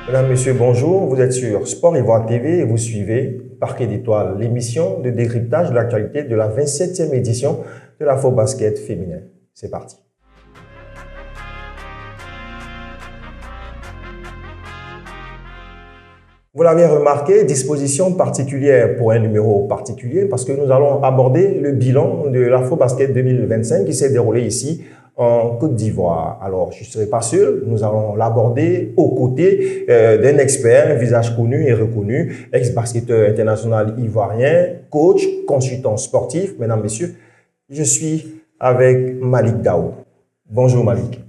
Mesdames, Messieurs, bonjour. Vous êtes sur Sport Ivoire TV et vous suivez Parquet d'étoiles, l'émission de décryptage de l'actualité de la 27e édition de l'Afrobasket féminin. C'est parti. Vous l'avez remarqué, disposition particulière pour un numéro particulier parce que nous allons aborder le bilan de l'Afrobasket 2025 qui s'est déroulé ici en Côte d'Ivoire. Alors, je ne serai pas seul, nous allons l'aborder aux côtés d'un expert, un visage connu et reconnu, ex-basketteur international ivoirien, coach, consultant sportif. Mesdames, Messieurs, je suis avec Malik Daoud. Bonjour Malik.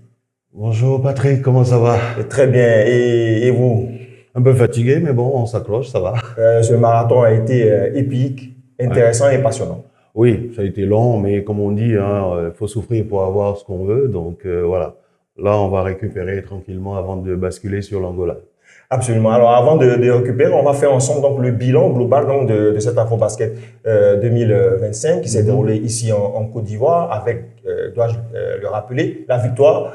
Bonjour Patrick, comment ça va? Très bien, et vous? Un peu fatigué, mais bon, on s'accroche, ça va. Ce marathon a été épique, intéressant et passionnant. Oui, ça a été long, mais comme on dit, faut souffrir pour avoir ce qu'on veut. Donc voilà, là, on va récupérer tranquillement avant de basculer sur l'Angola. Absolument. Alors, avant de récupérer, on va faire ensemble donc le bilan global donc de cet Afrobasket 2025 qui s'est déroulé ici en Côte d'Ivoire avec, dois-je le rappeler, la victoire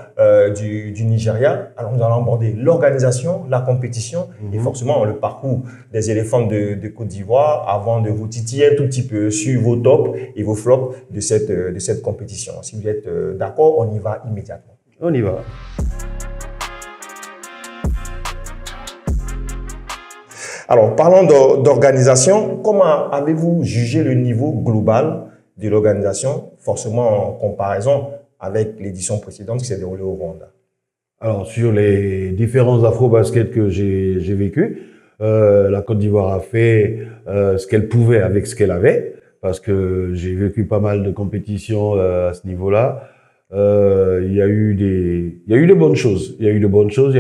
du Nigeria. Alors, nous allons aborder l'organisation, la compétition et forcément le parcours des éléphants de Côte d'Ivoire avant de vous titiller un tout petit peu sur vos tops et vos flops de cette compétition. Si vous êtes d'accord, on y va immédiatement. On y va. Alors, parlons d'organisation. Comment avez-vous jugé le niveau global de l'organisation, forcément en comparaison avec l'édition précédente qui s'est déroulée au Rwanda? Alors, sur les différents afro-baskets que j'ai vécu, la Côte d'Ivoire a fait ce qu'elle pouvait avec ce qu'elle avait, parce que j'ai vécu pas mal de compétitions à ce niveau-là. Il y a eu de bonnes choses. Il y a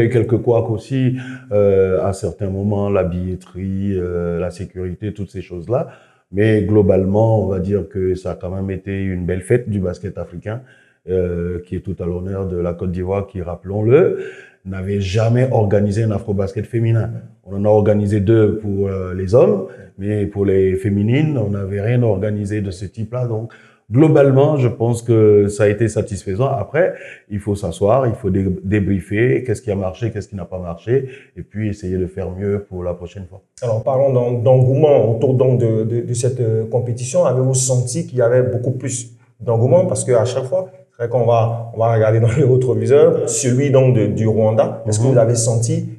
eu quelques couacs aussi à certains moments, la billetterie, la sécurité, toutes ces choses-là. Mais globalement, on va dire que ça a quand même été une belle fête du basket africain, qui est tout à l'honneur de la Côte d'Ivoire, qui, rappelons-le, n'avait jamais organisé un afro-basket féminin. On en a organisé 2 pour les hommes, mais pour les féminines, on n'avait rien organisé de ce type-là. Donc, globalement, je pense que ça a été satisfaisant. Après, il faut s'asseoir, il faut débriefer, qu'est-ce qui a marché, qu'est-ce qui n'a pas marché, et puis essayer de faire mieux pour la prochaine fois. Alors, parlons d'engouement autour donc de cette compétition. Avez-vous senti qu'il y avait beaucoup plus d'engouement? Parce qu'à chaque fois, c'est vrai qu'on va regarder dans le rétroviseur, celui donc du Rwanda. Est-ce que vous avez senti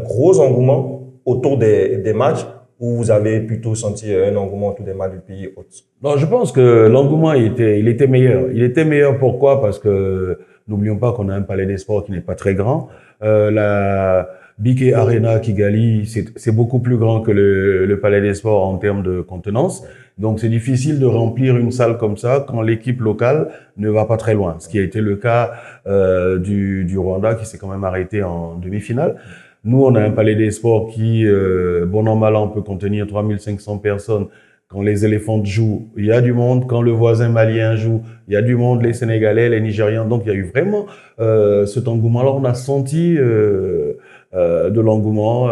gros engouement autour des matchs? Ou vous avez plutôt senti un engouement autour des matchs du pays hôte? Non, je pense que l'engouement, il était meilleur. Il était meilleur pourquoi? Parce que n'oublions pas qu'on a un palais des sports qui n'est pas très grand. La BK Arena Kigali, c'est beaucoup plus grand que le palais des sports en termes de contenance. Donc, c'est difficile de remplir une salle comme ça quand l'équipe locale ne va pas très loin. Ce qui a été le cas du Rwanda qui s'est quand même arrêté en demi-finale. Nous, on a un palais des sports qui, bon an, mal an, peut contenir 3500 personnes. Quand les éléphants jouent, il y a du monde. Quand le voisin malien joue, il y a du monde, les Sénégalais, les Nigérians. Donc, il y a eu vraiment cet engouement. Alors, on a senti de l'engouement.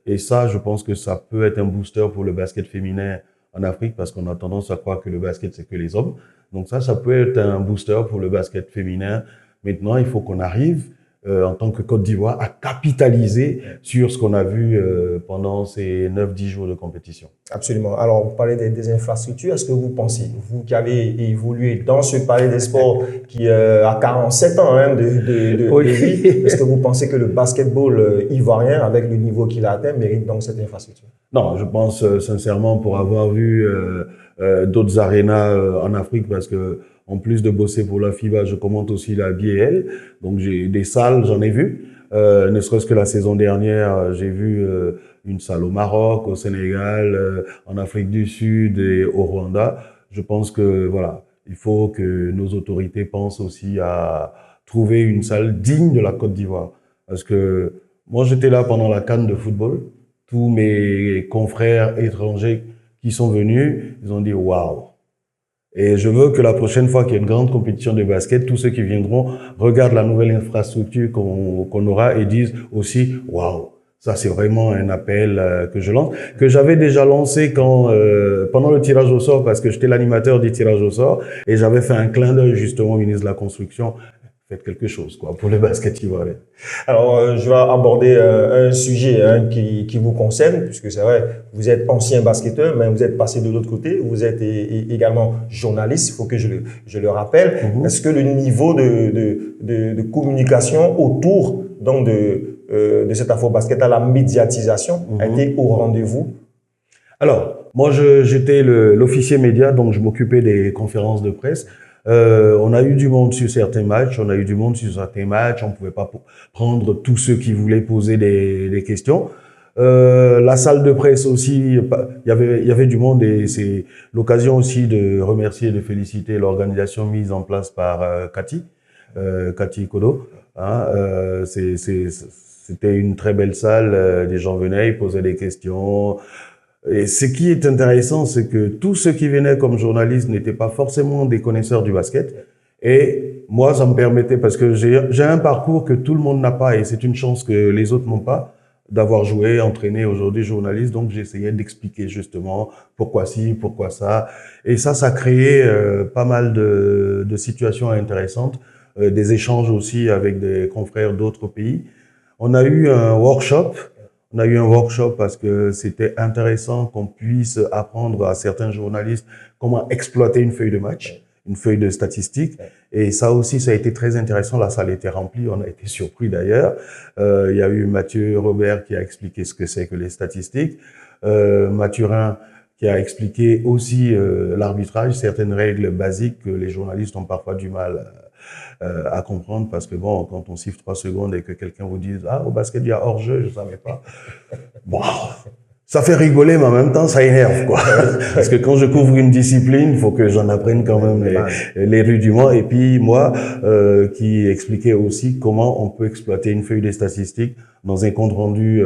Et ça, je pense que ça peut être un booster pour le basket féminin en Afrique parce qu'on a tendance à croire que le basket, c'est que les hommes. Donc ça peut être un booster pour le basket féminin. Maintenant, il faut qu'on arrive en tant que Côte d'Ivoire, à capitaliser sur ce qu'on a vu pendant ces 9-10 jours de compétition. Absolument. Alors, vous parlez des infrastructures. Est-ce que vous pensez, vous qui avez évolué dans ce palais des sports qui a 47 ans de vie, est-ce que vous pensez que le basketball ivoirien, avec le niveau qu'il a atteint, mérite donc cette infrastructure? Non, je pense sincèrement pour avoir vu d'autres arénas en Afrique, parce que en plus de bosser pour la FIBA, je commente aussi la BAL. Donc, j'ai des salles, j'en ai vu. Ne serait-ce que la saison dernière, j'ai vu une salle au Maroc, au Sénégal, en Afrique du Sud et au Rwanda. Je pense que, voilà, il faut que nos autorités pensent aussi à trouver une salle digne de la Côte d'Ivoire. Parce que moi, j'étais là pendant la CAN de football. Tous mes confrères étrangers qui sont venus, ils ont dit « waouh ». Et je veux que la prochaine fois qu'il y a une grande compétition de basket, tous ceux qui viendront regardent la nouvelle infrastructure qu'on aura et disent aussi « waouh ». Ça, c'est vraiment un appel que je lance, que j'avais déjà lancé quand pendant le tirage au sort, parce que j'étais l'animateur du tirage au sort, et j'avais fait un clin d'œil justement au ministre de la Construction. faites quelque chose, quoi, pour le basket ivoirien. Alors, je vais aborder un sujet qui vous concerne, puisque c'est vrai, vous êtes ancien basketteur, mais vous êtes passé de l'autre côté. Vous êtes également journaliste, il faut que je le rappelle. Est-ce que le niveau de communication autour donc de cet Afrobasket à la médiatisation a été au rendez-vous? Alors, moi, j'étais l'officier média, donc je m'occupais des conférences de presse. On a eu du monde sur certains matchs, on pouvait pas prendre tous ceux qui voulaient poser des questions. La salle de presse aussi, il y avait du monde et c'est l'occasion aussi de remercier et de féliciter l'organisation mise en place par Cathy Kodo. C'était une très belle salle, des gens venaient, ils posaient des questions. Et ce qui est intéressant, c'est que tous ceux qui venaient comme journalistes n'étaient pas forcément des connaisseurs du basket. Et moi, ça me permettait, parce que j'ai un parcours que tout le monde n'a pas, et c'est une chance que les autres n'ont pas, d'avoir joué, entraîné aujourd'hui journaliste. Donc, j'essayais d'expliquer justement pourquoi ci, pourquoi ça. Et ça créait pas mal de situations intéressantes, des échanges aussi avec des confrères d'autres pays. On a eu un workshop parce que c'était intéressant qu'on puisse apprendre à certains journalistes comment exploiter une feuille de match, une feuille de statistiques. Et ça aussi, ça a été très intéressant. La salle était remplie. On a été surpris d'ailleurs. Il y a eu Mathieu Robert qui a expliqué ce que c'est que les statistiques. Mathurin qui a expliqué aussi l'arbitrage, certaines règles basiques que les journalistes ont parfois du mal à comprendre, parce que bon, quand on siffle 3 secondes et que quelqu'un vous dise « Ah, au basket, il y a hors-jeu, je savais pas. » Bon, ça fait rigoler, mais en même temps, ça énerve, quoi. Parce que quand je couvre une discipline, il faut que j'en apprenne quand même les rudiments. Et puis, moi, qui expliquais aussi comment on peut exploiter une feuille de statistiques dans un compte rendu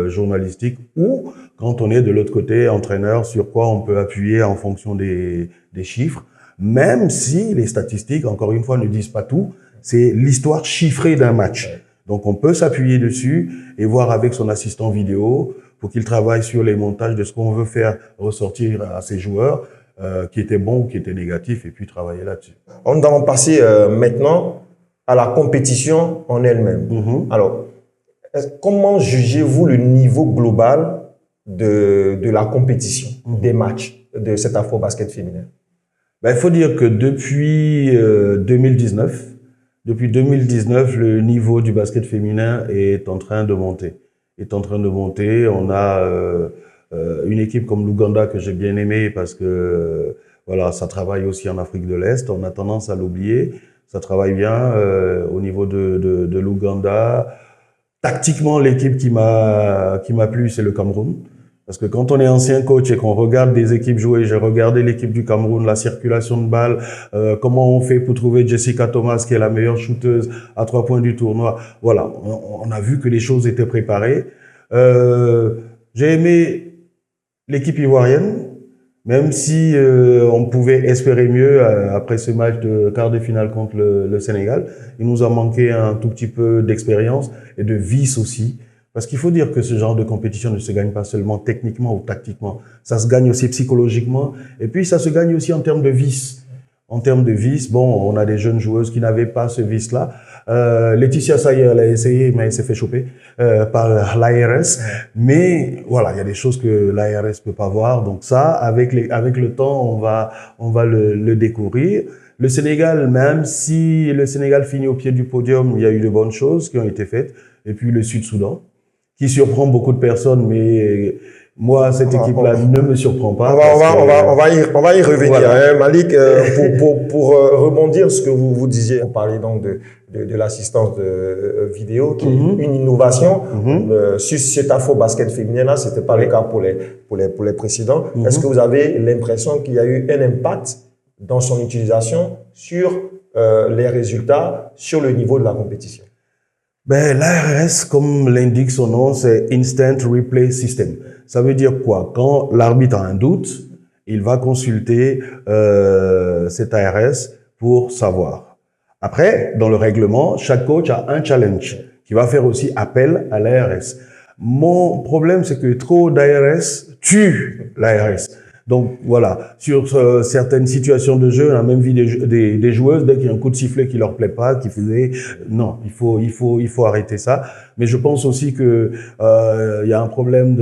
journalistique, ou quand on est de l'autre côté, entraîneur, sur quoi on peut appuyer en fonction des chiffres. Même si les statistiques, encore une fois, ne disent pas tout, c'est l'histoire chiffrée d'un match. Donc, on peut s'appuyer dessus et voir avec son assistant vidéo pour qu'il travaille sur les montages de ce qu'on veut faire ressortir à ses joueurs, qui étaient bons ou qui étaient négatifs, et puis travailler là-dessus. On va passer maintenant à la compétition en elle-même. Alors, comment jugez-vous le niveau global de la compétition, des matchs de cet Afrobasket féminin? Ben, il faut dire que depuis 2019, le niveau du basket féminin est en train de monter. On a une équipe comme l'Ouganda que j'ai bien aimée parce que voilà, ça travaille aussi en Afrique de l'Est. On a tendance à l'oublier. Ça travaille bien au niveau de l'Ouganda. Tactiquement, l'équipe qui m'a plu, c'est le Cameroun. Parce que quand on est ancien coach et qu'on regarde des équipes jouer, j'ai regardé l'équipe du Cameroun, la circulation de balles, comment on fait pour trouver Jessica Thomas, qui est la meilleure shooteuse à 3 points du tournoi. Voilà, on a vu que les choses étaient préparées. J'ai aimé l'équipe ivoirienne, même si on pouvait espérer mieux après ce match de quart de finale contre le Sénégal. Il nous a manqué un tout petit peu d'expérience et de vice aussi. Parce qu'il faut dire que ce genre de compétition ne se gagne pas seulement techniquement ou tactiquement. Ça se gagne aussi psychologiquement. Et puis, ça se gagne aussi en termes de vice. En termes de vice, bon, on a des jeunes joueuses qui n'avaient pas ce vice-là. Laetitia Sayer, elle a essayé, mais elle s'est fait choper par l'ARS. Mais voilà, il y a des choses que l'ARS peut pas voir. Donc ça, avec le temps, on va le découvrir. Le Sénégal, même si le Sénégal finit au pied du podium, il y a eu de bonnes choses qui ont été faites. Et puis le Sud-Soudan, qui surprend beaucoup de personnes, mais moi, cette équipe-là ne me surprend pas. On va y revenir. Voilà. Malik, pour rebondir ce que vous disiez, vous parlez donc de l'assistance vidéo, qui est une innovation. Sur cet Afrobasket féminin-là, c'était pas le cas pour les précédents. Est-ce que vous avez l'impression qu'il y a eu un impact dans son utilisation sur les résultats, sur le niveau de la compétition? Ben, l'ARS, comme l'indique son nom, c'est Instant Replay System. Ça veut dire quoi? Quand l'arbitre a un doute, il va consulter cet ARS pour savoir. Après, dans le règlement, chaque coach a un challenge qui va faire aussi appel à l'ARS. Mon problème, c'est que trop d'ARS tue l'ARS. Donc voilà, sur certaines situations de jeu, on a même vu des joueuses, dès qu'il y a un coup de sifflet qui leur plaît pas, qui faisaient non, il faut arrêter ça. Mais je pense aussi que il y a un problème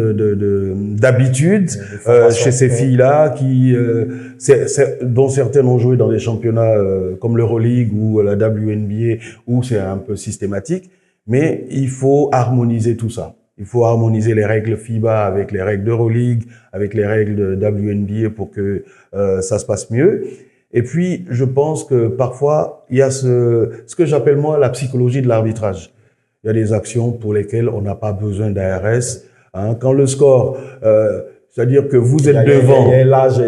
d'habitude chez ces filles-là dont certaines ont joué dans des championnats comme l'Euroleague ou la WNBA où c'est un peu systématique. Mais il faut harmoniser tout ça. Il faut harmoniser les règles FIBA avec les règles d'Euroleague, avec les règles de WNBA pour que ça se passe mieux. Et puis, je pense que parfois, il y a ce que j'appelle moi la psychologie de l'arbitrage. Il y a des actions pour lesquelles on n'a pas besoin d'ARS. Hein. Quand le score, c'est-à-dire que vous êtes devant,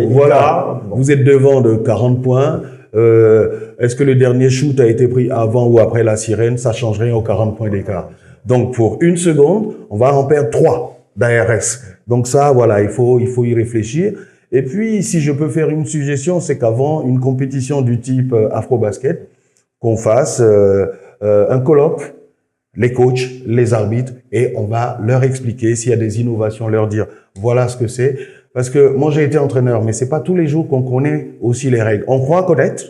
voilà, vous êtes devant de 40 points. Est-ce que le dernier shoot a été pris avant ou après la sirène? Ça change rien aux 40 points d'écart. Donc, pour une seconde, on va en perdre 3 d'ARS. Donc ça, voilà, il faut y réfléchir. Et puis, si je peux faire une suggestion, c'est qu'avant une compétition du type Afrobasket, qu'on fasse un colloque, les coachs, les arbitres, et on va leur expliquer s'il y a des innovations, leur dire voilà ce que c'est. Parce que moi, j'ai été entraîneur, mais c'est pas tous les jours qu'on connaît aussi les règles. On croit connaître,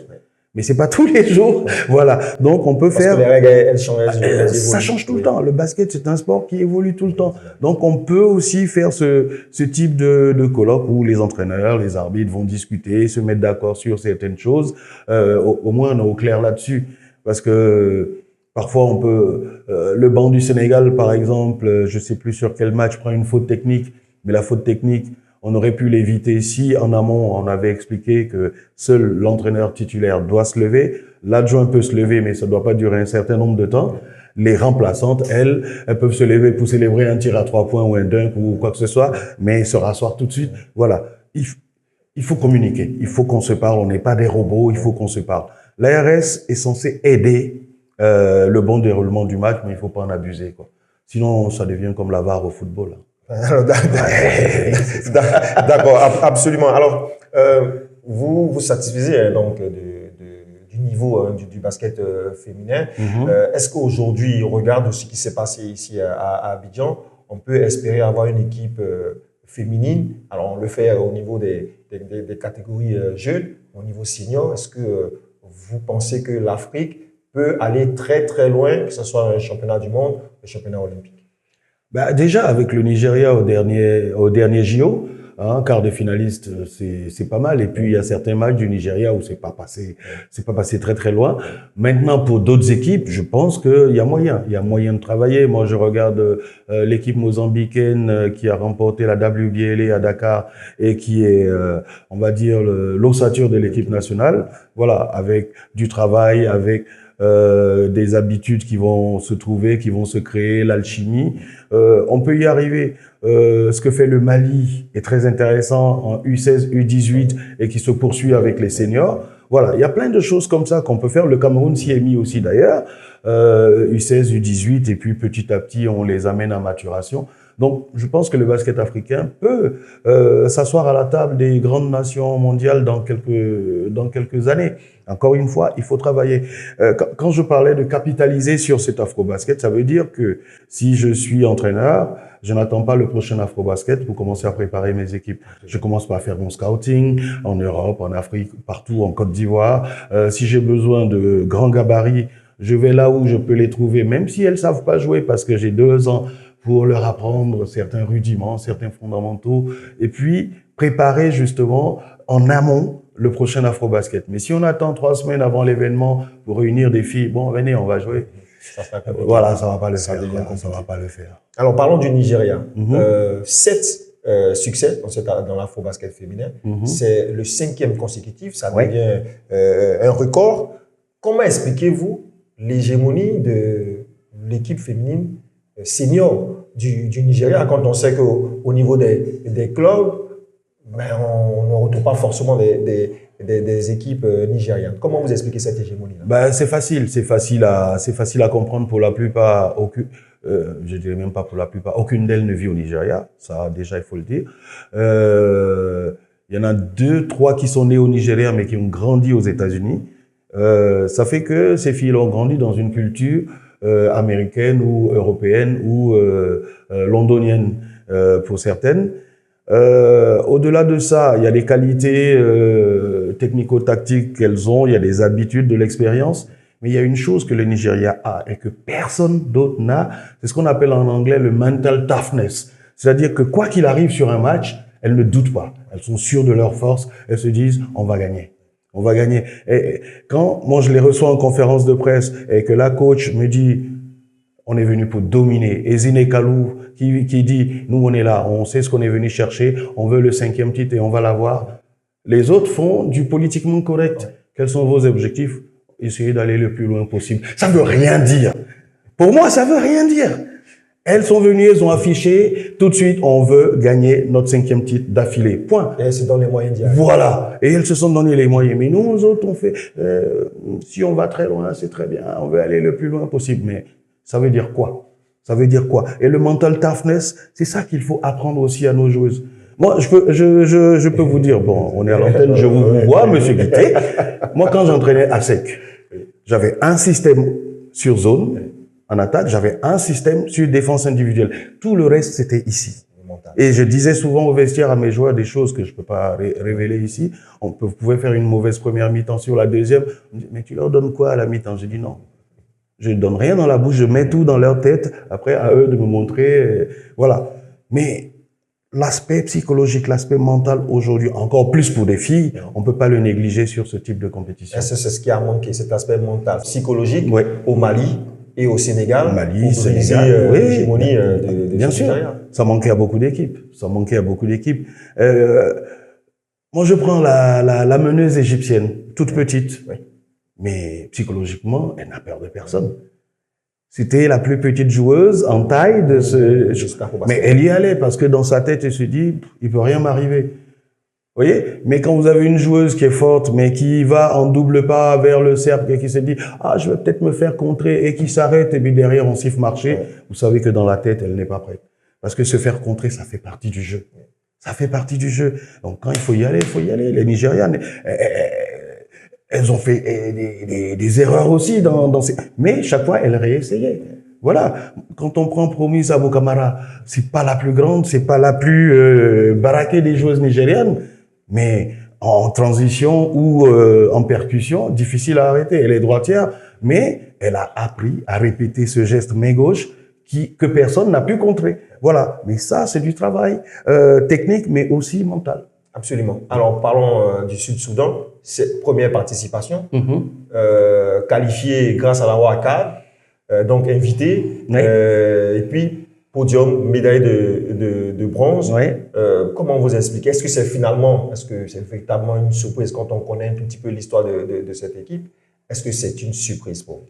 mais c'est pas tous les jours. Voilà. Donc, on peut faire... Parce que les règles, elles changent. Ça change tout le temps. Le basket, c'est un sport qui évolue tout le temps. Donc, on peut aussi faire ce type de colloque où les entraîneurs, les arbitres vont discuter, se mettre d'accord sur certaines choses. Au moins, on est au clair là-dessus. Parce que parfois, on peut... le banc du Sénégal, par exemple, je sais plus sur quel match, prend une faute technique, mais la faute technique, on aurait pu l'éviter si, en amont, on avait expliqué que seul l'entraîneur titulaire doit se lever. L'adjoint peut se lever, mais ça ne doit pas durer un certain nombre de temps. Les remplaçantes, elles peuvent se lever pour célébrer un tir à 3 points ou un dunk ou quoi que ce soit, mais se rasseoir tout de suite. Voilà. Il faut communiquer. Il faut qu'on se parle. On n'est pas des robots. Il faut qu'on se parle. L'ARS est censé aider le bon déroulement du match, mais il ne faut pas en abuser, quoi. Sinon, ça devient comme la VAR au football. D'accord, absolument. Alors, vous satisfaisez donc du niveau du basket féminin. Est-ce qu'aujourd'hui, au regard de ce qui s'est passé ici à Abidjan, on peut espérer avoir une équipe féminine? Alors, on le fait au niveau des catégories jeunes, au niveau senior. Est-ce que vous pensez que l'Afrique peut aller très très loin, que ce soit un championnat du monde, un championnat olympique? Bah déjà avec le Nigeria au dernier JO, hein, quart de finaliste, c'est pas mal. Et puis il y a certains matchs du Nigeria où c'est pas passé très très loin. Maintenant pour d'autres équipes, je pense qu'il y a moyen de travailler. Moi je regarde l'équipe mozambicaine qui a remporté la WBLA à Dakar et qui est, on va dire, l'ossature de l'équipe nationale. Voilà, avec du travail, avec des habitudes qui vont se trouver, qui vont se créer, l'alchimie. On peut y arriver. Ce que fait le Mali est très intéressant en U16, U18 et qui se poursuit avec les seniors. Voilà, il y a plein de choses comme ça qu'on peut faire. Le Cameroun s'y est mis aussi d'ailleurs, U16, U18 et puis petit à petit on les amène à maturation. Donc, je pense que le basket africain peut s'asseoir à la table des grandes nations mondiales dans quelques années. Encore une fois, il faut travailler. Quand je parlais de capitaliser sur cet afro-basket, ça veut dire que si je suis entraîneur, je n'attends pas le prochain afro-basket pour commencer à préparer mes équipes. Je commence par faire mon scouting en Europe, en Afrique, partout, en Côte d'Ivoire. Si j'ai besoin de grands gabarits, je vais là où je peux les trouver, même si elles savent pas jouer parce que j'ai 2 ans pour leur apprendre certains rudiments, certains fondamentaux, et puis préparer justement en amont le prochain afro-basket. Mais si on attend 3 semaines avant l'événement pour réunir des filles, bon, venez, on va jouer. Voilà, ça va pas le faire. Ça va pas le faire. Alors, parlons du Nigeria. 7 succès dans l'afro-basket féminin. C'est le 5e consécutif. Ça devient un record. Comment expliquez-vous l'hégémonie de l'équipe féminine senior du Nigeria quand on sait qu'au niveau des clubs, ben, on ne retrouve pas forcément des équipes nigérianes. Comment vous expliquez cette hégémonie-là? Ben, c'est facile à comprendre pour la plupart. Je dirais même pas pour la plupart. Aucune d'elles ne vit au Nigeria. Ça, déjà, il faut le dire. Il y en a 2, 3 qui sont nées au Nigeria, mais qui ont grandi aux États-Unis. Ça fait que ces filles ont grandi dans une culture américaine ou européenne ou londonienne pour certaines. Au-delà de ça, il y a des qualités technico-tactiques qu'elles ont, il y a des habitudes, de l'expérience. Mais il y a une chose que le Nigeria a et que personne d'autre n'a, c'est ce qu'on appelle en anglais le mental toughness. C'est-à-dire que quoi qu'il arrive sur un match, elles ne doutent pas. Elles sont sûres de leur force. Elles se disent, on va gagner. On va gagner. Et quand moi je les reçois en conférence de presse et que la coach me dit, on est venu pour dominer. Et Zine Kalou qui dit, nous on est là, on sait ce qu'on est venu chercher, on veut le 5e titre et on va l'avoir. Les autres font du politiquement correct. Quels sont vos objectifs? Essayez d'aller le plus loin possible. Ça veut rien dire. Pour moi, ça veut rien dire. Elles sont venues, elles ont affiché, tout de suite, on veut gagner notre 5e titre d'affilée. Point. Et elles se donnent les moyens d'y arriver. Voilà. Et elles se sont donné les moyens. Mais nous, nous autres, on fait, si on va très loin, c'est très bien. On veut aller le plus loin possible. Mais ça veut dire quoi? Ça veut dire quoi? Et le mental toughness, c'est ça qu'il faut apprendre aussi à nos joueuses. Moi, je peux vous dire, bon, on est à l'antenne, je vous vois, monsieur Guité. Moi, quand j'entraînais à sec, j'avais un système sur zone, en attaque, j'avais un système sur défense individuelle. Tout le reste, c'était ici. Et je disais souvent au vestiaire à mes joueurs des choses que je peux pas révéler ici. Vous pouvez faire une mauvaise première mi-temps sur la deuxième. On me dit, mais tu leur donnes quoi à la mi-temps? Je dis non. Je ne donne rien dans la bouche, je mets tout dans leur tête. Après, à eux de me montrer, voilà. Mais l'aspect psychologique, l'aspect mental aujourd'hui, encore plus pour des filles, on peut pas le négliger sur ce type de compétition. C'est ce qui a manqué, cet aspect mental, psychologique, oui. Au Mali et au Sénégal. Au Mali, Sénégal, oui. L'hégémonie de bien sûr. Ça manquait à beaucoup d'équipes. Ça manquait à beaucoup d'équipes. Moi, je prends la meneuse égyptienne, toute petite, oui. Mais psychologiquement, elle n'a peur de personne. C'était la plus petite joueuse en taille de ce... Mais elle y allait parce que dans sa tête, elle se dit, il peut rien m'arriver. Vous voyez? Mais quand vous avez une joueuse qui est forte, mais qui va en double pas vers le cercle et qui se dit, ah, je vais peut-être me faire contrer et qui s'arrête et puis derrière on siffle marcher, ouais. Vous savez que dans la tête, elle n'est pas prête. Parce que se faire contrer, ça fait partie du jeu. Ça fait partie du jeu. Donc quand il faut y aller, il faut y aller. Les Nigérianes, elles ont fait des erreurs aussi dans ces... Mais chaque fois, elles réessayaient. Voilà. Quand on prend Promise Abou Kamara, c'est pas la plus grande, c'est pas la plus baraquée des joueuses nigérianes, mais en transition ou en percussion, difficile à arrêter. Elle est droitière, mais elle a appris à répéter ce geste main gauche que personne n'a pu contrer. Voilà. Mais ça, c'est du travail technique, mais aussi mental. Absolument. Alors, parlons du Sud-Soudan. Cette première participation, qualifiée grâce à la Waka, donc invité, oui. Et puis podium, médaille de bronze. Oui. Comment vous expliquez? Est-ce que c'est véritablement une surprise quand on connaît un tout petit peu l'histoire de cette équipe? Est-ce que c'est une surprise pour vous?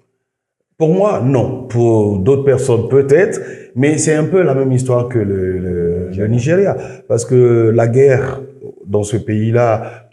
Pour moi, non. Pour d'autres personnes, peut-être. Mais c'est un peu la même histoire que le Nigeria. Parce que la guerre dans ce pays-là,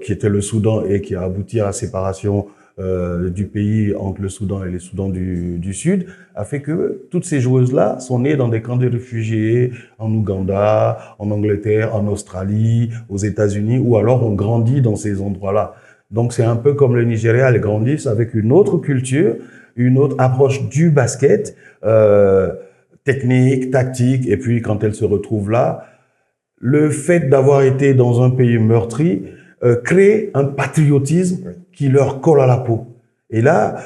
qui était le Soudan et qui a abouti à la séparation du pays entre le Soudan et les Soudans du Sud, a fait que toutes ces joueuses-là sont nées dans des camps de réfugiés en Ouganda, en Angleterre, en Australie, aux États-Unis, ou alors ont grandi dans ces endroits-là. Donc c'est un peu comme le Nigeria, elles grandissent avec une autre culture, une autre approche du basket, technique, tactique, et puis quand elles se retrouvent là, le fait d'avoir été dans un pays meurtri crée un patriotisme qui leur colle à la peau. Et là,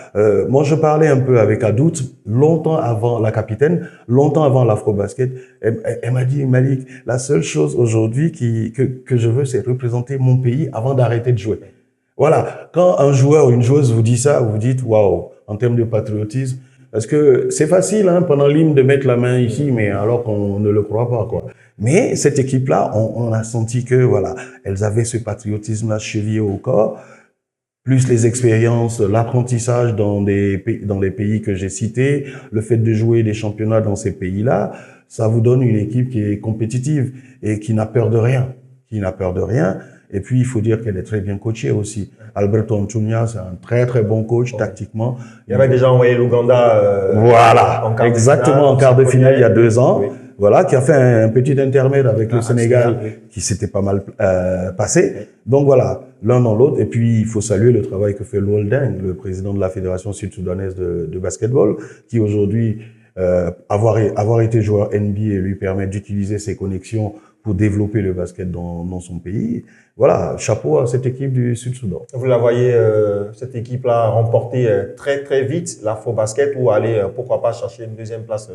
moi je parlais un peu avec Adout, longtemps avant la capitaine, longtemps avant l'Afrobasket, elle m'a dit, Malik, la seule chose aujourd'hui que je veux, c'est représenter mon pays avant d'arrêter de jouer. Voilà, quand un joueur ou une joueuse vous dit ça, vous dites, waouh, en termes de patriotisme, parce que c'est facile hein, pendant l'hymne de mettre la main ici, mais alors qu'on ne le croit pas, quoi. Mais cette équipe-là, on a senti que voilà, elles avaient ce patriotisme-là chevillé au corps, plus les expériences, l'apprentissage dans les pays que j'ai cités, le fait de jouer des championnats dans ces pays-là, ça vous donne une équipe qui est compétitive et qui n'a peur de rien, Et puis, il faut dire qu'elle est très bien coachée aussi. Alberto Antunia, c'est un très, très bon coach tactiquement. Il avait déjà envoyé l'Ouganda voilà, exactement, en quart de finale il y a 2 ans. Oui. Voilà, qui a fait un petit intermède avec le Sénégal, qui s'était pas mal passé. Oui. Donc voilà, l'un dans l'autre. Et puis, il faut saluer le travail que fait Luol Deng, le président de la Fédération sud-soudanaise de basketball, qui aujourd'hui, avoir été joueur NBA lui permet d'utiliser ses connexions pour développer le basket dans son pays. Voilà, chapeau à cette équipe du Sud-Soudan. Vous la voyez, cette équipe-là, remporter très très vite l'Afro-Basket ou aller, pourquoi pas, chercher une deuxième place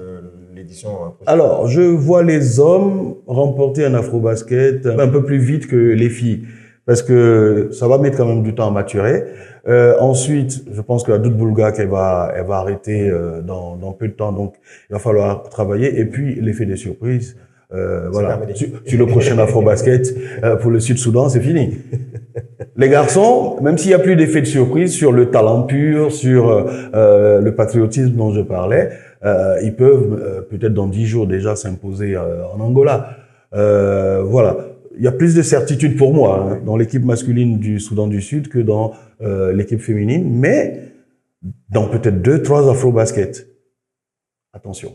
l'édition prochaine? Alors, je vois les hommes remporter un Afro-Basket un peu plus vite que les filles, parce que ça va mettre quand même du temps à maturer. Ensuite, je pense que la Doudou Boulgak, elle va arrêter dans peu de temps, donc il va falloir travailler. Et puis, l'effet des surprises. Voilà, sur le prochain Afro-Basket pour le Sud-Soudan, c'est fini. Les garçons, même s'il n'y a plus d'effet de surprise sur le talent pur, sur le patriotisme dont je parlais, ils peuvent peut-être dans 10 jours déjà s'imposer en Angola. Voilà, il y a plus de certitude pour moi dans l'équipe masculine du Soudan du Sud que dans l'équipe féminine, mais dans peut-être 2-3 Afro-Basket. Attention.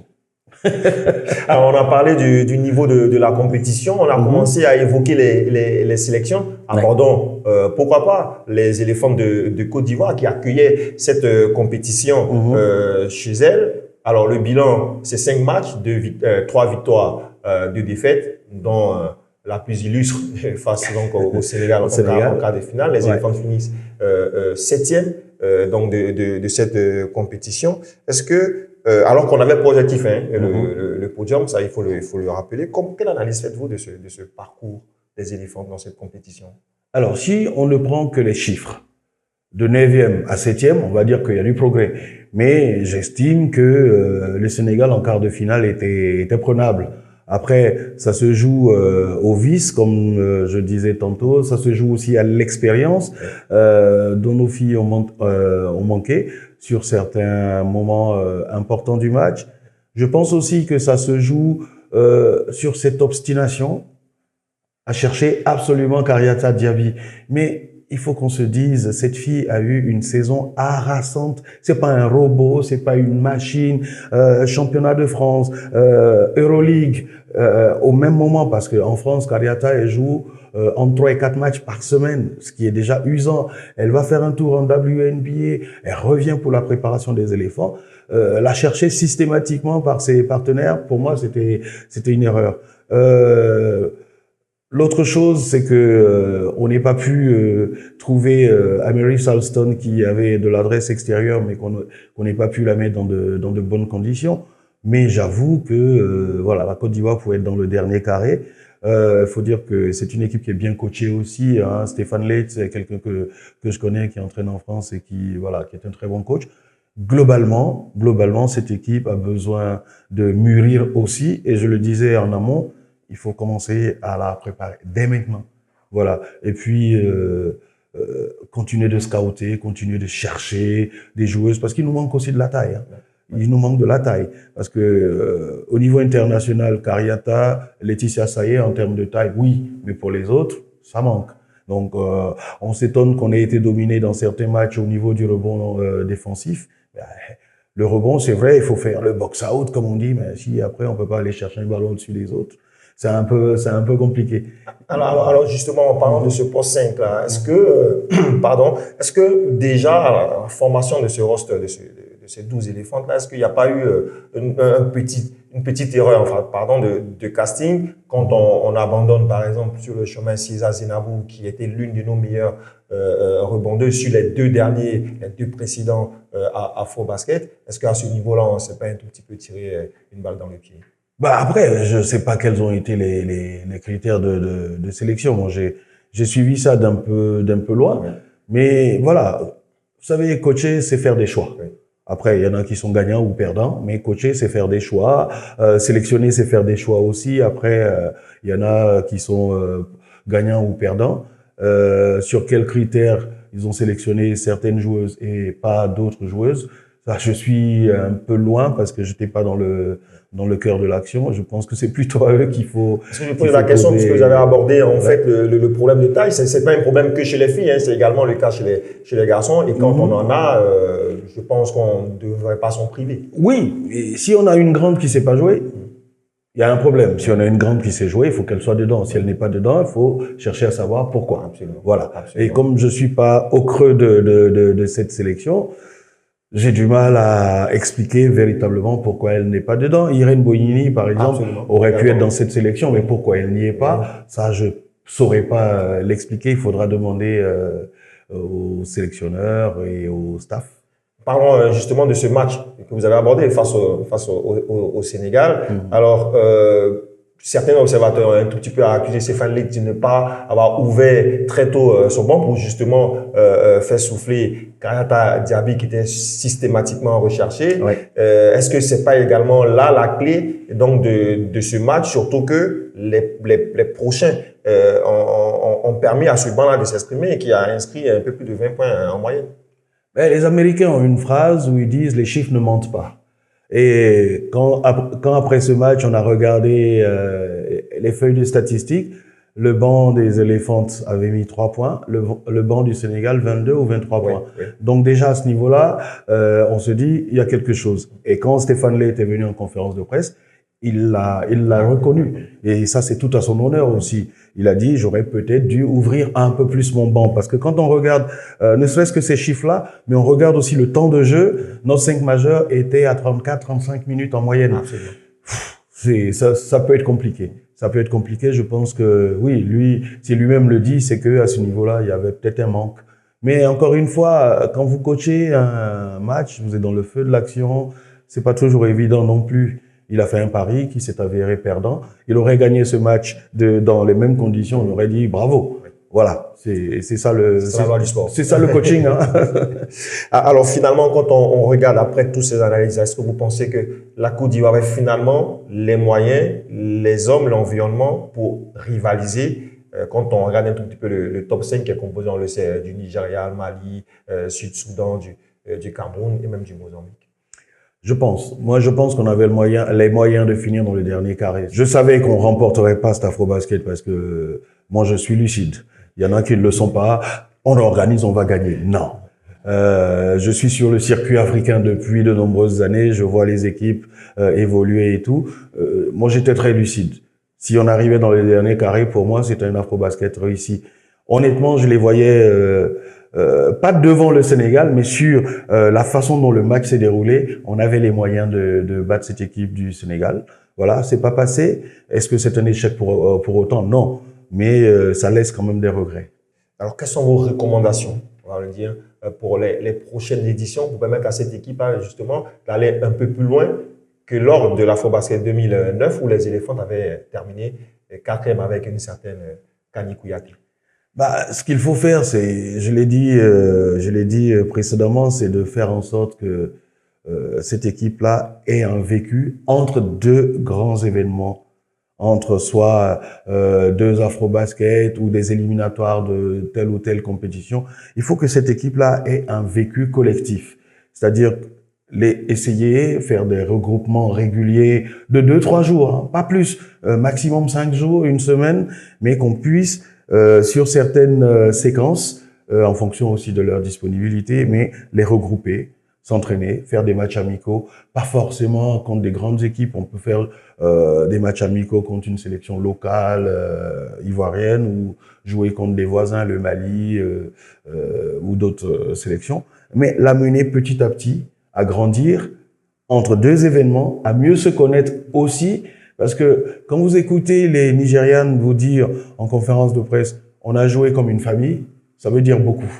Alors, on a parlé du niveau de la compétition. On a commencé à évoquer les sélections. Abordons, pourquoi pas, les éléphants de Côte d'Ivoire qui accueillaient cette compétition chez elles. Alors, le bilan, c'est 5 matchs, 3 victoires, 2 défaites, dont la plus illustre face donc, au Sénégal en quart de finale. Les éléphants finissent 7e donc de cette compétition. Est-ce que alors qu'on avait pour objectif le podium, ça il faut le rappeler. Quelle analyse faites-vous de ce parcours des éléphants dans cette compétition? Alors, si on ne prend que les chiffres, de 9e à 7e, on va dire qu'il y a du progrès. Mais j'estime que le Sénégal en quart de finale était prenable. Après, ça se joue au vice, comme je disais tantôt, ça se joue aussi à l'expérience dont nos filles ont manqué sur certains moments importants du match. Je pense aussi que ça se joue sur cette obstination à chercher absolument Kariata Diaby. Mais il faut qu'on se dise, cette fille a eu une saison harassante. C'est pas un robot, c'est pas une machine. Championnat de France, Euroleague, au même moment, parce qu'en France, Kariata, elle joue entre 3 et 4 matchs par semaine, ce qui est déjà usant. Elle va faire un tour en WNBA, elle revient pour la préparation des éléphants. La chercher systématiquement par ses partenaires, pour moi, c'était une erreur. L'autre chose, c'est que on n'ait pas pu trouver Amery Salston qui avait de l'adresse extérieure, mais qu'on n'ait pas pu la mettre dans de bonnes conditions. Mais j'avoue que voilà, la Côte d'Ivoire pouvait être dans le dernier carré. Faut dire que c'est une équipe qui est bien coachée aussi. Hein. Stéphane Leitz, c'est quelqu'un que je connais, qui entraîne en France et qui est un très bon coach. Globalement, cette équipe a besoin de mûrir aussi. Et je le disais en amont, il faut commencer à la préparer dès maintenant. Voilà. Et puis, continuer de scouter, continuer de chercher des joueuses, parce qu'il nous manque aussi de la taille. Hein. Il nous manque de la taille. Parce que au niveau international, Kariata, Laetitia Saye, en termes de taille, oui. Mais pour les autres, ça manque. Donc, on s'étonne qu'on ait été dominé dans certains matchs au niveau du rebond défensif. Le rebond, c'est vrai, il faut faire le box-out, comme on dit, mais si après, on peut pas aller chercher un ballon au-dessus des autres, c'est un peu compliqué. Alors justement, en parlant de ce poste 5 là, est-ce que déjà la formation de ce roster, de ces 12 éléphants là, est-ce qu'il n'y a pas eu une petite erreur, de casting quand on abandonne par exemple sur le chemin Cisa Zenabou, qui était l'une de nos meilleures rebondeuses sur les deux précédents Afro-Basket. Est-ce qu'à ce niveau-là, on ne s'est pas un tout petit peu tiré une balle dans le pied? Bah après, je sais pas quels ont été les critères de sélection. Moi, j'ai suivi ça d'un peu loin. Oui. Mais voilà, vous savez, coacher, c'est faire des choix. Oui. Après, il y en a qui sont gagnants ou perdants, mais coacher, c'est faire des choix. Sélectionner, c'est faire des choix aussi. Après, il y en a qui sont gagnants ou perdants. Sur quels critères ils ont sélectionné certaines joueuses et pas d'autres joueuses? Ça, je suis un peu loin parce que j'étais pas dans le cœur de l'action. Je pense que c'est plutôt à eux qu'il faut. Parce que je pose la question puisque vous avez abordé en fait le problème de taille. C'est pas un problème que chez les filles, hein, c'est également le cas chez les garçons. Et quand on en a, je pense qu'on ne devrait pas s'en priver. Oui, et si on a une grande qui sait pas jouer, il y a un problème. Si on a une grande qui sait jouer, il faut qu'elle soit dedans. Si elle n'est pas dedans, il faut chercher à savoir pourquoi. Absolument. Voilà. Absolument. Et comme je suis pas au creux de cette sélection, j'ai du mal à expliquer véritablement pourquoi elle n'est pas dedans. Irène Bognini, par exemple, aurait pu être dans cette sélection, mais pourquoi elle n'y est pas, ça je saurais pas l'expliquer. Il faudra demander aux sélectionneurs et au staff. Parlons justement de ce match que vous avez abordé face au Sénégal. Alors, certains observateurs ont un tout petit peu accusé Stéphane Lig de ne pas avoir ouvert très tôt son banc pour justement faire souffler Karata Diaby qui était systématiquement recherché. Ouais. Est-ce que c'est pas également là la clé donc de ce match, surtout que les prochains ont permis à ce banc-là de s'exprimer et qui a inscrit un peu plus de 20 points en moyenne? Les Américains ont une phrase où ils disent « les chiffres ne mentent pas ». Et quand après ce match, on a regardé les feuilles de statistiques, le banc des Elephants avait mis 3 points, le banc du Sénégal 22 ou 23 points. Oui. Donc déjà à ce niveau-là, on se dit il y a quelque chose. Et quand Stéphane Lay était venu en conférence de presse, il l'a reconnu. Et ça, c'est tout à son honneur aussi. Il a dit, j'aurais peut-être dû ouvrir un peu plus mon banc. Parce que quand on regarde, ne serait-ce que ces chiffres-là, mais on regarde aussi le temps de jeu, notre 5 majeurs était à 34-35 minutes en moyenne. Ça peut être compliqué. Ça peut être compliqué. Je pense que, oui, lui, si lui-même le dit, c'est que à ce niveau-là, il y avait peut-être un manque. Mais encore une fois, quand vous coachez un match, vous êtes dans le feu de l'action, c'est pas toujours évident non plus. Il a fait un pari qui s'est avéré perdant. Il aurait gagné ce match dans les mêmes conditions. On aurait dit bravo. Voilà, c'est ça c'est ça le coaching. Hein. Alors finalement, quand on regarde après toutes ces analyses, est-ce que vous pensez que la Côte d'Ivoire avait finalement les moyens, les hommes, l'environnement pour rivaliser? Quand on regarde un tout petit peu le top 5 qui est composé, on le sait, du Nigeria, Mali, Sud-Soudan, du Cameroun et même du Mozambique. Moi, je pense qu'on avait les moyens de finir dans le dernier carré. Je savais qu'on remporterait pas cet Afrobasket parce que moi, je suis lucide. Il y en a qui ne le sont pas. On organise, on va gagner. Non. Je suis sur le circuit africain depuis de nombreuses années. Je vois les équipes évoluer et tout. Moi, j'étais très lucide. Si on arrivait dans les derniers carrés, pour moi, c'était un Afrobasket réussi. Honnêtement, je les voyais pas devant le Sénégal, mais sur la façon dont le match s'est déroulé, on avait les moyens de battre cette équipe du Sénégal. Voilà, c'est pas passé. Est-ce que c'est un échec pour autant? Non, mais ça laisse quand même des regrets. Alors, quelles sont vos recommandations, on va le dire, pour les prochaines éditions pour permettre à cette équipe justement d'aller un peu plus loin que lors de l'Afrobasket 2009 où les éléphants avaient terminé 4e avec une certaine Kani Kouyaté? Ce qu'il faut faire, c'est, je l'ai dit précédemment, c'est de faire en sorte que cette équipe-là ait un vécu entre deux grands événements, entre soit deux Afrobasket ou des éliminatoires de telle ou telle compétition. Il faut que cette équipe-là ait un vécu collectif, c'est-à-dire essayer faire des regroupements réguliers de 2-3 jours, hein, pas plus, maximum 5 jours, une semaine, mais qu'on puisse sur certaines séquences, en fonction aussi de leur disponibilité, mais les regrouper, s'entraîner, faire des matchs amicaux, pas forcément contre des grandes équipes, on peut faire des matchs amicaux contre une sélection locale ivoirienne ou jouer contre des voisins, le Mali ou d'autres sélections, mais l'amener petit à petit à grandir entre deux événements, à mieux se connaître aussi. Parce que quand vous écoutez les Nigérianes vous dire en conférence de presse, on a joué comme une famille, ça veut dire beaucoup.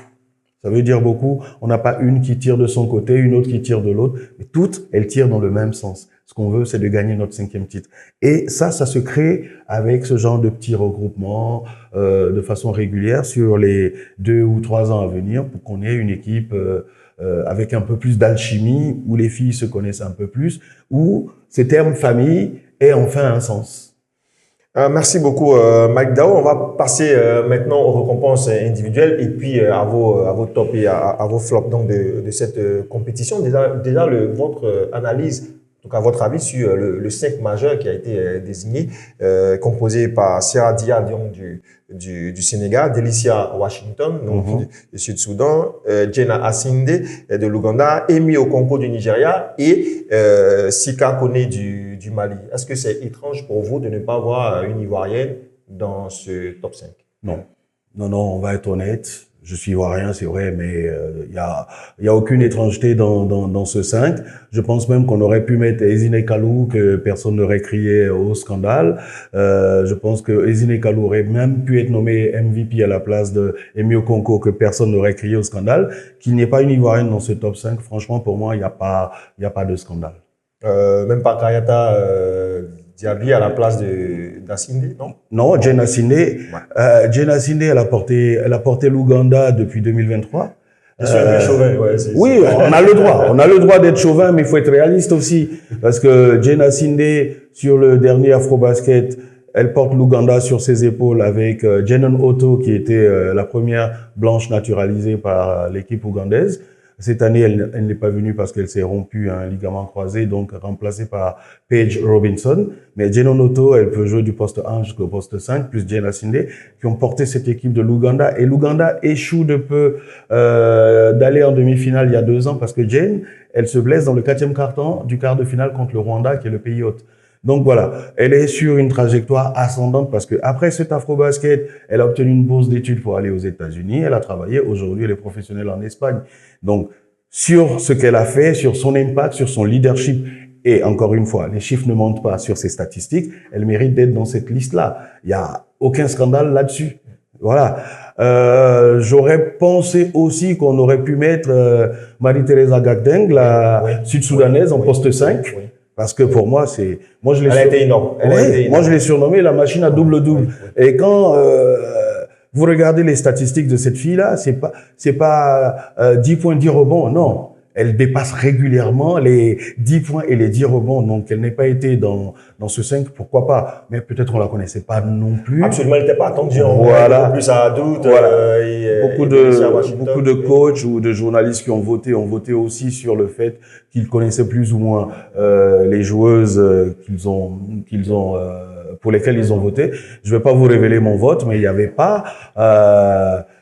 Ça veut dire beaucoup. On n'a pas une qui tire de son côté, une autre qui tire de l'autre, mais toutes, elles tirent dans le même sens. Ce qu'on veut, c'est de gagner notre 5e titre. Et ça se crée avec ce genre de petits regroupements de façon régulière sur les 2 ou 3 ans à venir pour qu'on ait une équipe avec un peu plus d'alchimie, où les filles se connaissent un peu plus, où ce terme famille ait enfin un sens. Merci beaucoup, Mike Dao. On va passer maintenant aux récompenses individuelles et puis à vos tops et à vos flops donc de cette compétition. Déjà votre analyse, en tout cas votre avis sur le 5 majeur qui a été désigné, composé par Sierra Dia donc, du Sénégal, Delicia Washington donc, du Sud-Soudan, Jenna Asinde de l'Ouganda, Emi Okonko du Nigeria et Sika Kone du Mali. Est-ce que c'est étrange pour vous de ne pas voir une Ivoirienne dans ce top 5? Non, on va être honnête. Je suis ivoirien, c'est vrai, mais il y a aucune étrangeté dans ce 5. Je pense même qu'on aurait pu mettre Ezine Kalou, que personne n'aurait crié au scandale. Je pense que Ezine Kalou aurait même pu être nommé MVP à la place de Emio Konko, que personne n'aurait crié au scandale. Qu'il n'y ait pas une ivoirienne dans ce top 5, franchement, pour moi, il n'y a pas de scandale. Même pas Kayata Diaby à la place d'Assinde, non? Non, Jane Assinde, elle a porté l'Ouganda depuis 2023. Je suis un peu chauvin, ouais. Oui, on a le droit d'être chauvin, mais il faut être réaliste aussi, parce que Jane Assinde, sur le dernier Afrobasket, elle porte l'Ouganda sur ses épaules avec Jenon Otto, qui était la première blanche naturalisée par l'équipe ougandaise. Cette année, elle n'est pas venue parce qu'elle s'est rompue un ligament croisé, donc remplacée par Paige Robinson. Mais Jenon Otto, elle peut jouer du poste 1 jusqu'au poste 5, plus Jane Assinde, qui ont porté cette équipe de l'Ouganda. Et l'Ouganda échoue de peu d'aller en demi-finale il y a 2 ans parce que Jane, elle se blesse dans le 4e carton du quart de finale contre le Rwanda, qui est le pays hôte. Donc voilà, elle est sur une trajectoire ascendante parce que après cet Afrobasket, elle a obtenu une bourse d'études pour aller aux États-Unis. Elle a travaillé. Aujourd'hui, elle est professionnelle en Espagne. Donc, sur ce qu'elle a fait, sur son impact, sur son leadership, et encore une fois, les chiffres ne mentent pas sur ses statistiques, elle mérite d'être dans cette liste-là. Il n'y a aucun scandale là-dessus. Voilà. J'aurais pensé aussi qu'on aurait pu mettre Marie-Thérèse Gagdeng, la sud-soudanaise, en poste 5. Parce que pour moi, elle a été énorme. Moi, je l'ai surnommée la machine à double-double. Et quand vous regardez les statistiques de cette fille-là, c'est pas 10 points, 10 rebonds, non. Elle dépasse régulièrement les 10 points et les 10 rebonds. Donc, elle n'est pas été dans ce 5, pourquoi pas. Mais peut-être on la connaissait pas non plus. Absolument, elle n'était pas attendue. Voilà. Plus à doute. Voilà. Beaucoup de coachs ou de journalistes qui ont voté aussi sur le fait qu'ils connaissaient plus ou moins les joueuses pour lesquelles ils ont voté. Je vais pas vous révéler mon vote, mais il y avait pas,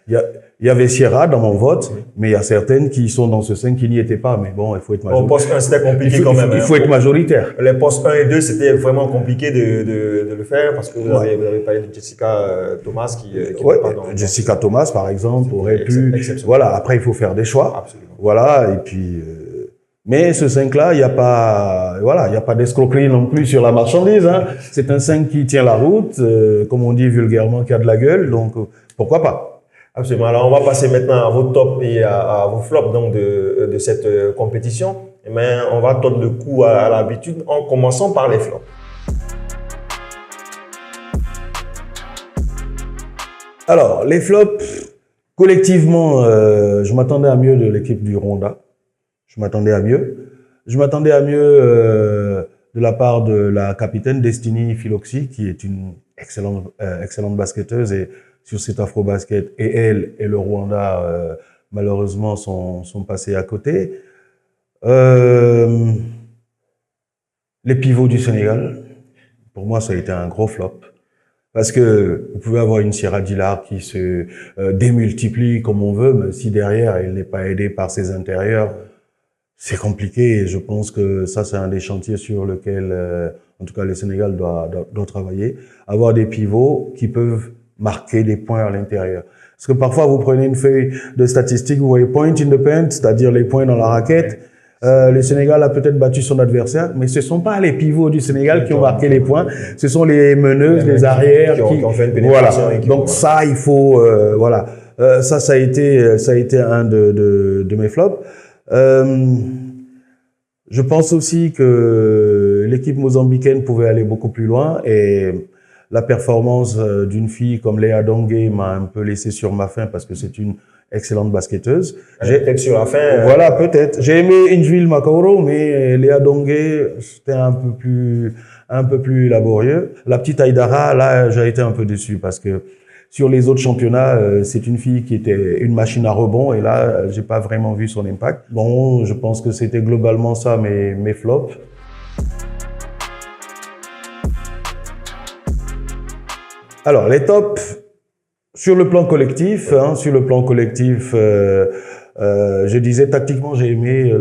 il y avait Sierra dans mon vote, mais il y a certaines qui sont dans ce 5 qui n'y étaient pas. Mais bon, il faut être majoritaire. Au poste 1, c'était compliqué quand même. Il faut être majoritaire. Les postes 1 et 2, c'était vraiment compliqué de le faire parce que vous avez parlé de Jessica Thomas qui pas dans Jessica Thomas, par exemple, aurait pu. Voilà, après, il faut faire des choix. Absolument. Voilà, et puis. Mais ce 5-là, il n'y a pas d'escroquerie non plus sur la marchandise, hein. C'est un 5 qui tient la route, comme on dit vulgairement, qui a de la gueule, donc pourquoi pas? Absolument. Alors, on va passer maintenant à vos tops et à vos flops donc de cette compétition. Mais on va tordre le cou à l'habitude en commençant par les flops. Alors, les flops, collectivement, je m'attendais à mieux de l'équipe du Rwanda. Je m'attendais à mieux. Je m'attendais à mieux de la part de la capitaine Destiny Philoxi, qui est une excellente basketteuse et sur cet Afrobasket, et elle et le Rwanda, malheureusement, sont passés à côté. Les pivots du Sénégal, pour moi, ça a été un gros flop. Parce que vous pouvez avoir une Sierra Dillard qui se démultiplie comme on veut, mais si derrière, elle n'est pas aidée par ses intérieurs, c'est compliqué. Et je pense que ça, c'est un des chantiers sur lequel, en tout cas, le Sénégal doit travailler. Avoir des pivots qui peuvent marquer des points à l'intérieur. Parce que parfois, vous prenez une feuille de statistiques, vous voyez point in the paint, c'est-à-dire les points dans la raquette. Le Sénégal a peut-être battu son adversaire, mais ce sont pas les pivots du Sénégal qui ont marqué les points, ce sont les meneuses, les arrières qui ont fait une pénétration. Voilà. Donc ça, il faut, voilà. Ça a été un de mes flops. Je pense aussi que l'équipe mozambicaine pouvait aller beaucoup plus loin et la performance d'une fille comme Léa Dongué m'a un peu laissé sur ma faim parce que c'est une excellente basketteuse. Peut-être sur la fin. Voilà, peut-être. J'ai aimé Injvil Makoro, mais Léa Dongué, c'était un peu plus laborieux. La petite Aïdara, là, j'ai été un peu déçu parce que sur les autres championnats, c'est une fille qui était une machine à rebond et là, j'ai pas vraiment vu son impact. Bon, je pense que c'était globalement ça mes flops. Alors, les tops, sur le plan collectif, je disais tactiquement, j'ai aimé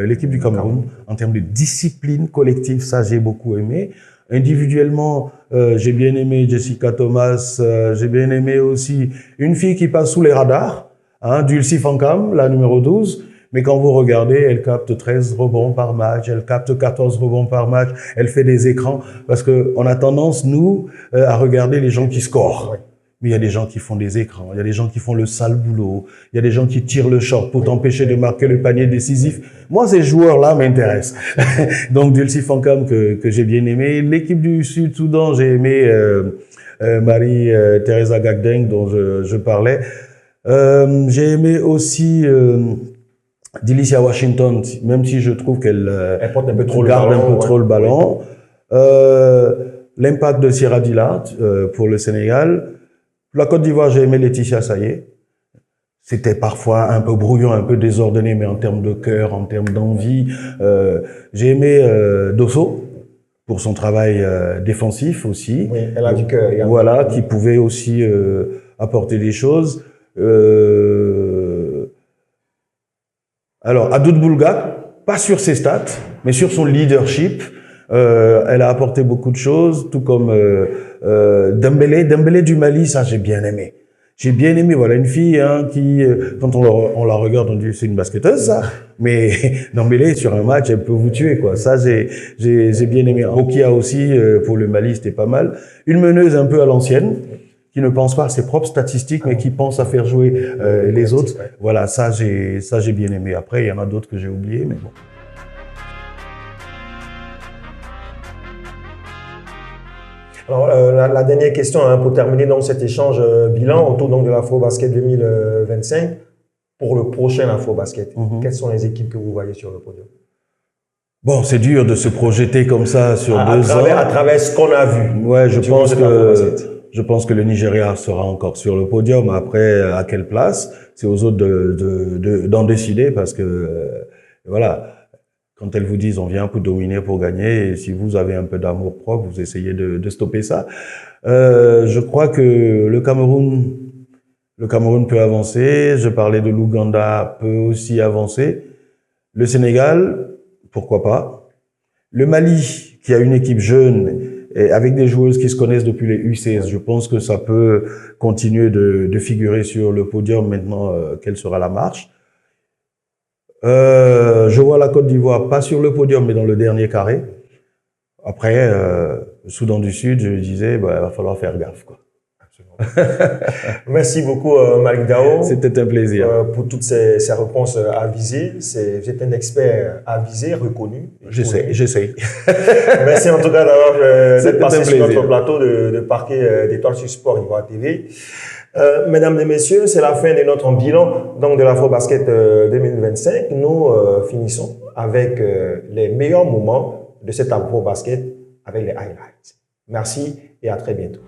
l'équipe du Cameroun. En termes de discipline collective, ça, j'ai beaucoup aimé. Individuellement, j'ai bien aimé Jessica Thomas, j'ai bien aimé aussi une fille qui passe sous les radars, Hein, Dulcie Fankam, la numéro 12. Mais quand vous regardez, elle capte 13 rebonds par match, elle capte 14 rebonds par match, elle fait des écrans. Parce que on a tendance, nous, à regarder les gens qui scorent. Ouais. Mais il y a des gens qui font des écrans, il y a des gens qui font le sale boulot, il y a des gens qui tirent le short pour t'empêcher de marquer le panier décisif. Moi, ces joueurs-là m'intéressent. Donc, Dulcie Fankam que j'ai bien aimé. L'équipe du Sud-Soudan, j'ai aimé Marie-Thérèse Gagdeng dont je parlais. J'ai aimé aussi Delicia Washington, même si je trouve qu'elle porte un peu trop garde le ballon, un peu trop le ballon. L'impact de Sierra Dillard pour le Sénégal. La Côte d'Ivoire, j'ai aimé Laetitia Sayé. C'était parfois un peu brouillon, un peu désordonné, mais en termes de cœur, en termes d'envie. J'ai aimé Dosso pour son travail défensif aussi. Oui, elle a du cœur. Voilà, qui pouvait aussi apporter des choses. Alors, Adoud Boulga, pas sur ses stats, mais sur son leadership. Elle a apporté beaucoup de choses, tout comme Dembélé du Mali, ça j'ai bien aimé. J'ai bien aimé, voilà, une fille qui, quand on la regarde, on dit c'est une basketteuse, ça. Mais Dembélé sur un match, elle peut vous tuer, quoi. Ça j'ai bien aimé. Rokia aussi pour le Mali, c'était pas mal. Une meneuse un peu à l'ancienne, qui ne pense pas à ses propres statistiques, mais qui pense à faire jouer les autres. Ouais. Voilà, ça j'ai bien aimé. Après, il y en a d'autres que j'ai oubliés, mais bon. Alors, la dernière question pour terminer donc cet échange bilan autour donc de l'Afrobasket 2025. Pour le prochain Afrobasket, quelles sont les équipes que vous voyez sur le podium? Bon, c'est dur de se projeter comme ça sur 2 ans. À travers ce qu'on a vu. Ouais, je pense que le Nigeria sera encore sur le podium. Après, à quelle place? C'est aux autres d'en décider parce que, voilà. Quand elles vous disent on vient pour dominer, pour gagner, et si vous avez un peu d'amour propre, vous essayez de stopper ça. Je crois que le Cameroun peut avancer. Je parlais de l'Ouganda, peut aussi avancer. Le Sénégal, pourquoi pas. Le Mali, qui a une équipe jeune et avec des joueuses qui se connaissent depuis les U16, je pense que ça peut continuer de figurer sur le podium maintenant quelle sera la marche. Je vois la Côte d'Ivoire pas sur le podium, mais dans le dernier carré. Après, Soudan du Sud, je disais, il va falloir faire gaffe, quoi. Absolument. Merci beaucoup, Malick Dao. C'était un plaisir. Pour toutes ces réponses avisées. Vous êtes un expert avisé, reconnu. J'essaie. Merci en tout cas d'être passé sur notre plateau de parquet d'Étoiles sur Sport Ivoire TV. Mesdames et messieurs, c'est la fin de notre bilan donc de l'Afrobasket 2025. Nous finissons avec les meilleurs moments de cet Afrobasket avec les highlights. Merci et à très bientôt.